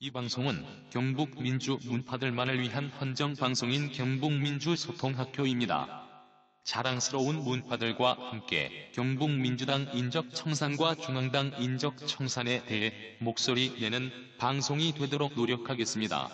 이 방송은 경북 민주 문파들만을 위한 헌정 방송인 경북민주소통학교입니다. 자랑스러운 문파들과 함께 경북민주당 인적 청산과 중앙당 인적 청산에 대해 목소리 내는 방송이 되도록 노력하겠습니다.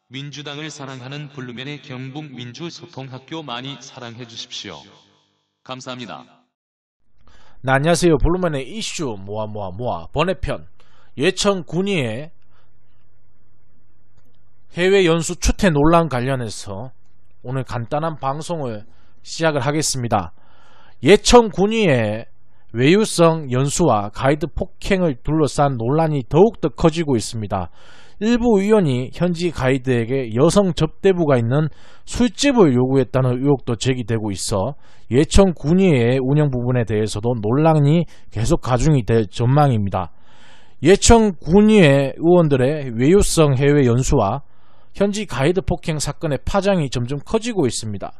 민주당을 사랑하는 블루맨의 경북민주소통학교 많이 사랑해 주십시오. 감사합니다. 네, 안녕하세요. 블루맨의 이슈 모아 번외편 예천 군위의 해외 연수 추태 논란 관련해서 오늘 간단한 방송을 시작을 하겠습니다. 예천 군위의 외유성 연수와 가이드 폭행을 둘러싼 논란이 더욱더 커지고 있습니다. 일부 의원이 현지 가이드에게 여성 접대부가 있는 술집을 요구했다는 의혹도 제기되고 있어 예천 군위의 운영 부분에 대해서도 논란이 계속 가중이 될 전망입니다. 예천 군위의 의원들의 외유성 해외 연수와 현지 가이드 폭행 사건의 파장이 점점 커지고 있습니다.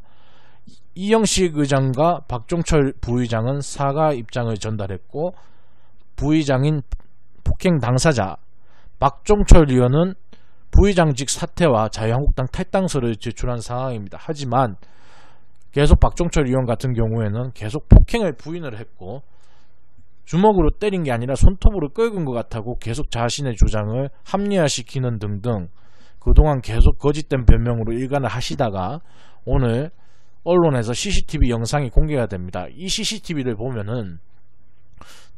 이영식 의장과 박종철 부의장은 사과 입장을 전달했고, 부의장인 폭행 당사자 박종철 의원은 부의장직 사퇴와 자유한국당 탈당서를 제출한 상황입니다. 하지만 계속 박종철 의원 같은 경우에는 계속 폭행을 부인을 했고, 주먹으로 때린 게 아니라 손톱으로 끌은 것 같다고 계속 자신의 주장을 합리화시키는 등등 그동안 계속 거짓된 변명으로 일관을 하시다가 오늘 언론에서 CCTV 영상이 공개가 됩니다. 이 CCTV를 보면은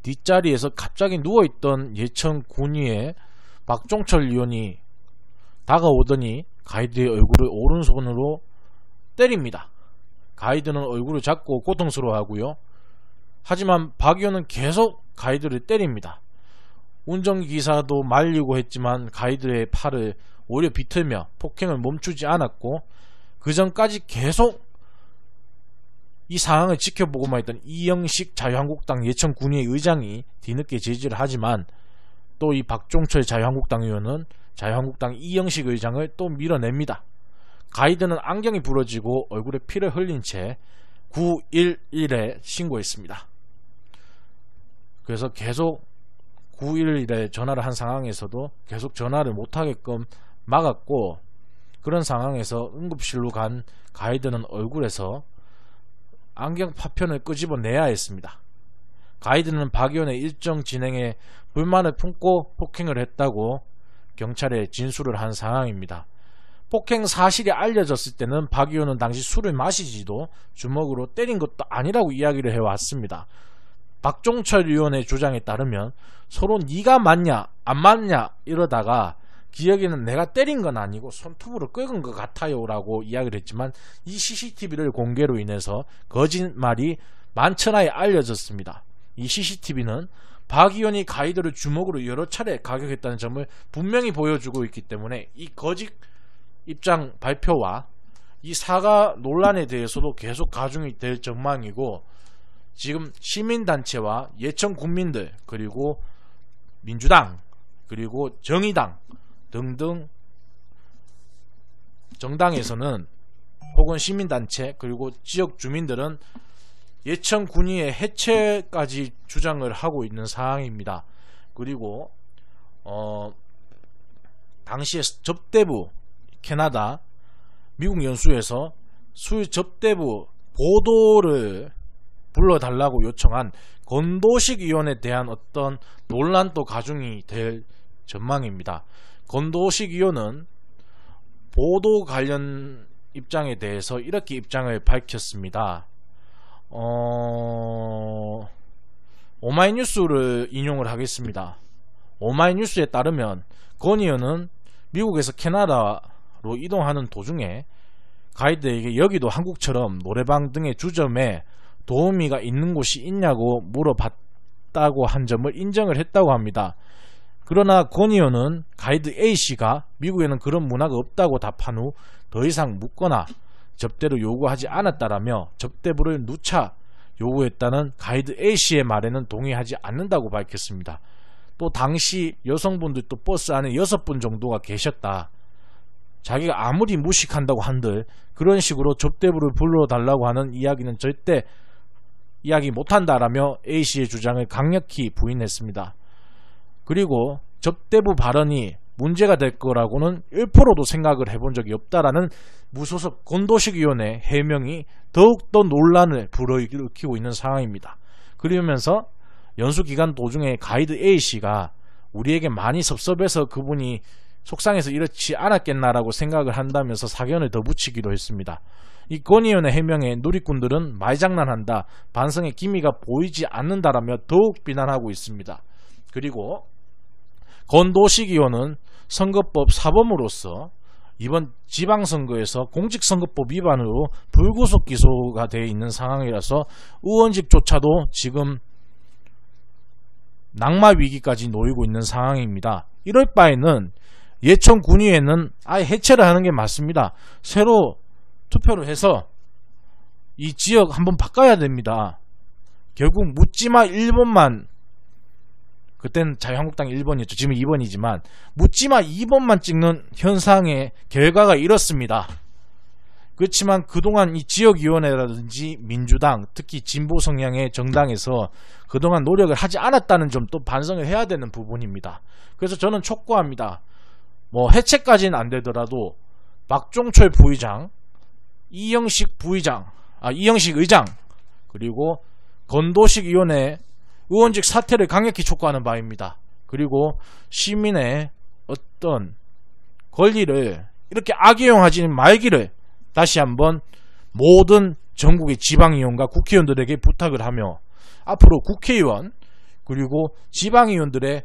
뒷자리에서 갑자기 누워있던 예천 군위의 박종철 의원이 다가오더니 가이드의 얼굴을 오른손으로 때립니다. 가이드는 얼굴을 잡고 고통스러워하고요. 하지만 박 의원은 계속 가이드를 때립니다. 운전기사도 말리고 했지만 가이드의 팔을 오히려 비틀며 폭행을 멈추지 않았고, 그 전까지 계속 이 상황을 지켜보고만 있던 이영식 자유한국당 예천 군위의 의장이 뒤늦게 제지를 하지만 또 이 박종철 자유한국당 의원은 자유한국당 이영식 의장을 또 밀어냅니다. 가이드는 안경이 부러지고 얼굴에 피를 흘린 채 911에 신고했습니다. 그래서 계속 911에 전화를 한 상황에서도 계속 전화를 못하게끔 막았고, 그런 상황에서 응급실로 간 가이드는 얼굴에서 안경 파편을 끄집어내야 했습니다. 가이드는 박 의원의 일정 진행에 불만을 품고 폭행을 했다고 경찰에 진술을 한 상황입니다. 폭행 사실이 알려졌을 때는 박 의원은 당시 술을 마시지도 주먹으로 때린 것도 아니라고 이야기를 해왔습니다. 박종철 의원의 주장에 따르면 서로 네가 맞냐 안 맞냐 이러다가 기억에는 내가 때린 건 아니고 손톱으로 긁은 것 같아요 라고 이야기를 했지만, 이 CCTV를 공개로 인해서 거짓말이 만천하에 알려졌습니다. 이 CCTV는 박 의원이 가이드를 주먹으로 여러 차례 가격했다는 점을 분명히 보여주고 있기 때문에 이 거짓 입장 발표와 이 사과 논란에 대해서도 계속 가중이 될 전망이고, 지금 시민단체와 예천 국민들 그리고 민주당 그리고 정의당 등등 정당에서는 혹은 시민단체 그리고 지역 주민들은 예천 군위의 해체까지 주장을 하고 있는 상황입니다. 그리고 당시에 접대부 캐나다 미국 연수에서 술 접대부 보도를 불러달라고 요청한 건도식 의원에 대한 어떤 논란도 가중이 될 전망입니다. 건도식 의원은 보도 관련 입장에 대해서 이렇게 입장을 밝혔습니다. 오마이뉴스를 인용을 하겠습니다. 오마이뉴스에 따르면 건 의원은 미국에서 캐나다로 이동하는 도중에 가이드에게 여기도 한국처럼 노래방 등의 주점에 도우미가 있는 곳이 있냐고 물어봤다고 한 점을 인정을 했다고 합니다. 그러나 권 의원은 가이드 A씨가 미국에는 그런 문화가 없다고 답한 후 더 이상 묻거나 접대를 요구하지 않았다라며 접대부를 누차 요구했다는 가이드 A씨의 말에는 동의하지 않는다고 밝혔습니다. 또 당시 여성분들도 버스 안에 6분 정도가 계셨다. 자기가 아무리 무식한다고 한들 그런 식으로 접대부를 불러달라고 하는 이야기는 절대 이야기 못한다라며 A씨의 주장을 강력히 부인했습니다. 그리고 접대부 발언이 문제가 될 거라고는 1%도 생각을 해본 적이 없다라는 무소속 권도식위원회 해명이 더욱더 논란을 불어일으키고 있는 상황입니다. 그러면서 연수기간 도중에 가이드 A씨가 우리에게 많이 섭섭해서 그분이 속상해서 이렇지 않았겠나라고 생각을 한다면서 사견을 더 붙이기도 했습니다. 이 건의원의 해명에 누리꾼들은 말장난한다, 반성의 기미가 보이지 않는다라며 더욱 비난하고 있습니다. 그리고 권도식 의원은 선거법 사범으로서 이번 지방선거에서 공직선거법 위반으로 불구속 기소가 되어 있는 상황이라서 의원직조차도 지금 낙마 위기까지 놓이고 있는 상황입니다. 이럴 바에는 예천 군의회는 아예 해체를 하는 게 맞습니다. 새로 투표를 해서 이 지역 한번 바꿔야 됩니다. 결국 묻지마 1번만, 그때는 자유한국당 1번이었죠. 지금 2번이지만 묻지마 2번만 찍는 현상의 결과가 이렇습니다. 그렇지만 그동안 이 지역위원회라든지 민주당, 특히 진보 성향의 정당에서 그동안 노력을 하지 않았다는 점 또 반성을 해야 되는 부분입니다. 그래서 저는 촉구합니다. 뭐 해체까지는 안 되더라도 박종철 부의장, 이영식 의장, 그리고 권도식 위원회 의원직 사퇴를 강력히 촉구하는 바입니다. 그리고 시민의 어떤 권리를 이렇게 악용하지 말기를 다시 한번 모든 전국의 지방의원과 국회의원들에게 부탁을 하며 앞으로 국회의원 그리고 지방의원들의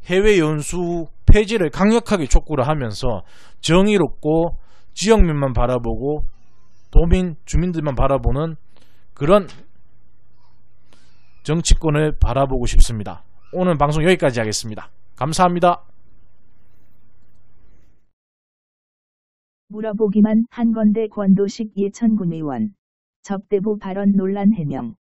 해외 연수 폐지를 강력하게 촉구를 하면서 정의롭고 지역민만 바라보고 도민, 주민들만 바라보는 그런 정치권을 바라보고 싶습니다. 오늘 방송 여기까지 하겠습니다. 감사합니다. 물어보기만 한 건데 권도식 예천군 의원 접대부 발언 논란 해명.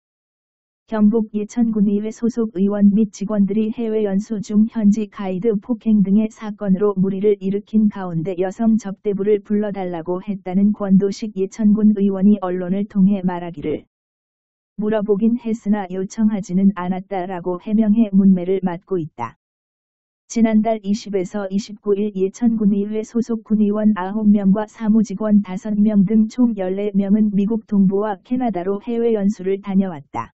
경북 예천군의회 소속 의원 및 직원들이 해외 연수 중 현지 가이드 폭행 등의 사건으로 물의를 일으킨 가운데 여성 접대부를 불러달라고 했다는 권도식 예천군 의원이 언론을 통해 말하기를 물어보긴 했으나 요청하지는 않았다라고 해명해 문매를 맞고 있다. 지난달 20에서 29일 예천군의회 소속 군의원 9명과 사무직원 5명 등 총 14명은 미국 동부와 캐나다로 해외 연수를 다녀왔다.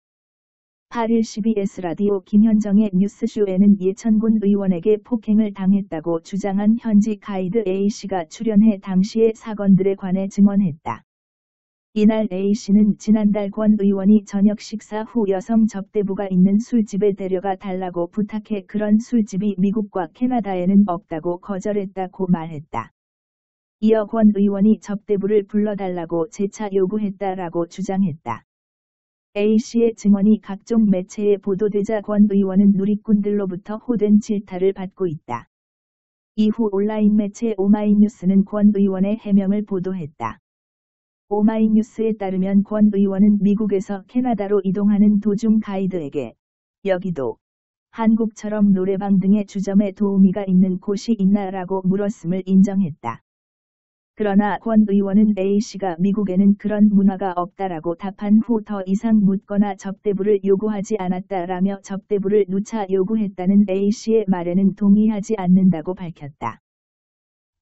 8일 CBS 라디오 김현정의 뉴스쇼에는 예천군 의원에게 폭행을 당했다고 주장한 현지 가이드 A씨가 출연해 당시의 사건들에 관해 증언했다. 이날 A씨는 지난달 권 의원이 저녁 식사 후 여성 접대부가 있는 술집에 데려가 달라고 부탁해 그런 술집이 미국과 캐나다에는 없다고 거절했다고 말했다. 이어 권 의원이 접대부를 불러달라고 재차 요구했다라고 주장했다. A씨의 증언이 각종 매체에 보도되자 권 의원은 누리꾼들로부터 호된 질타를 받고 있다. 이후 온라인 매체 오마이뉴스는 권 의원의 해명을 보도했다. 오마이뉴스에 따르면 권 의원은 미국에서 캐나다로 이동하는 도중 가이드에게 여기도 한국처럼 노래방 등의 주점에 도우미가 있는 곳이 있나라고 물었음을 인정했다. 그러나 권 의원은 A씨가 미국에는 그런 문화가 없다라고 답한 후 더 이상 묻거나 접대부를 요구하지 않았다라며 접대부를 누차 요구했다는 A씨의 말에는 동의하지 않는다고 밝혔다.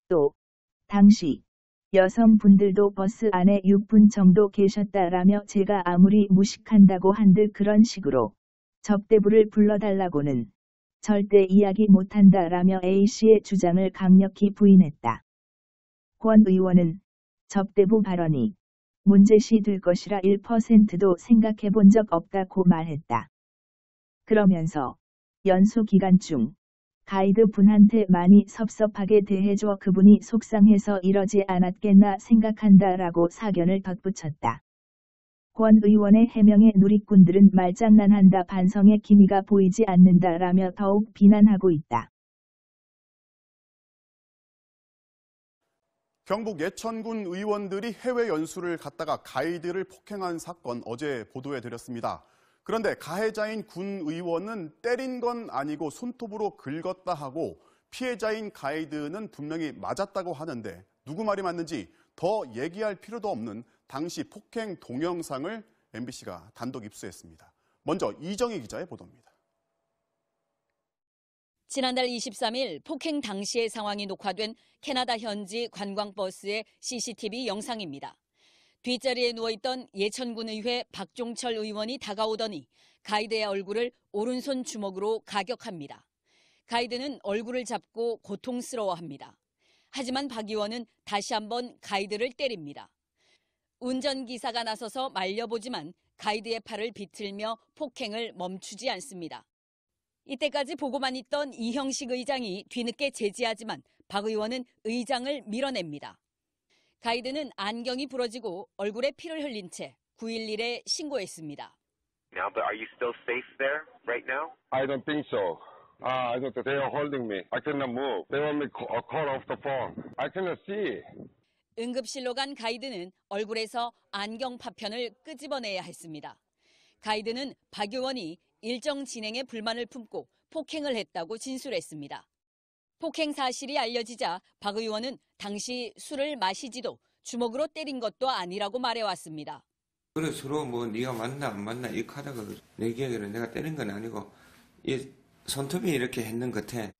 또 당시 여성분들도 버스 안에 6분 정도 계셨다라며 제가 아무리 무식한다고 한들 그런 식으로 접대부를 불러달라고는 절대 이야기 못한다라며 A씨의 주장을 강력히 부인했다. 권 의원은 접대부 발언이 문제시 될 것이라 1%도 생각해 본 적 없다고 말했다. 그러면서 연수 기간 중 가이드 분한테 많이 섭섭하게 대해줘 그분이 속상해서 이러지 않았겠나 생각한다라고 사견을 덧붙였다. 권 의원의 해명에 누리꾼들은 말장난한다, 반성의 기미가 보이지 않는다라며 더욱 비난하고 있다. 경북 예천군 의원들이 해외 연수를 갔다가 가이드를 폭행한 사건 어제 보도해드렸습니다. 그런데 가해자인 군 의원은 때린 건 아니고 손톱으로 긁었다 하고 피해자인 가이드는 분명히 맞았다고 하는데 누구 말이 맞는지 더 얘기할 필요도 없는 당시 폭행 동영상을 MBC가 단독 입수했습니다. 먼저 이정희 기자의 보도입니다. 지난달 23일 폭행 당시의 상황이 녹화된 캐나다 현지 관광버스의 CCTV 영상입니다. 뒷자리에 누워있던 예천군의회 박종철 의원이 다가오더니 가이드의 얼굴을 오른손 주먹으로 가격합니다. 가이드는 얼굴을 잡고 고통스러워합니다. 하지만 박 의원은 다시 한번 가이드를 때립니다. 운전기사가 나서서 말려보지만 가이드의 팔을 비틀며 폭행을 멈추지 않습니다. 이때까지 보고만 있던 이형식 의장이 뒤늦게 제지하지만 박 의원은 의장을 밀어냅니다. 가이드는 안경이 부러지고 얼굴에 피를 흘린 채 911에 신고했습니다. Now, but are you still safe there right now? I don't think so. I don't. They are holding me. I cannot move. They want me call off the phone. I cannot see. 응급실로 간 가이드는 얼굴에서 안경 파편을 끄집어내야 했습니다. 가이드는 박 의원이 일정 진행에 불만을 품고 폭행을 했다고 진술했습니다. 폭행 사실이 알려지자 박 의원은 당시 술을 마시지도 주먹으로 때린 것도 아니라고 말해왔습니다. 그래 서로 뭐 네가 맞나 안 맞나 이 카드가 내 기억에는 내가 때린 건 아니고 이 손톱이 이렇게 했는 것 같아.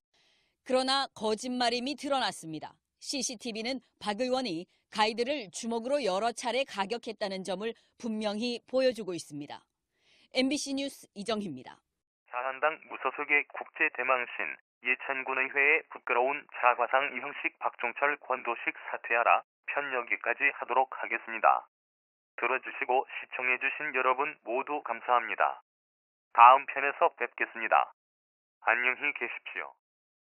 그러나 거짓말임이 드러났습니다. CCTV는 박 의원이 가이드를 주먹으로 여러 차례 가격했다는 점을 분명히 보여주고 있습니다. MBC 뉴스 이정희입니다. 자한당 무소속의 국제대망신 예천군의회의 부끄러운 사과상 이형식 박종철 권도식 사퇴하라 편 여기까지 하도록 하겠습니다. 들어주시고 시청해주신 여러분 모두 감사합니다. 다음 편에서 뵙겠습니다. 안녕히 계십시오.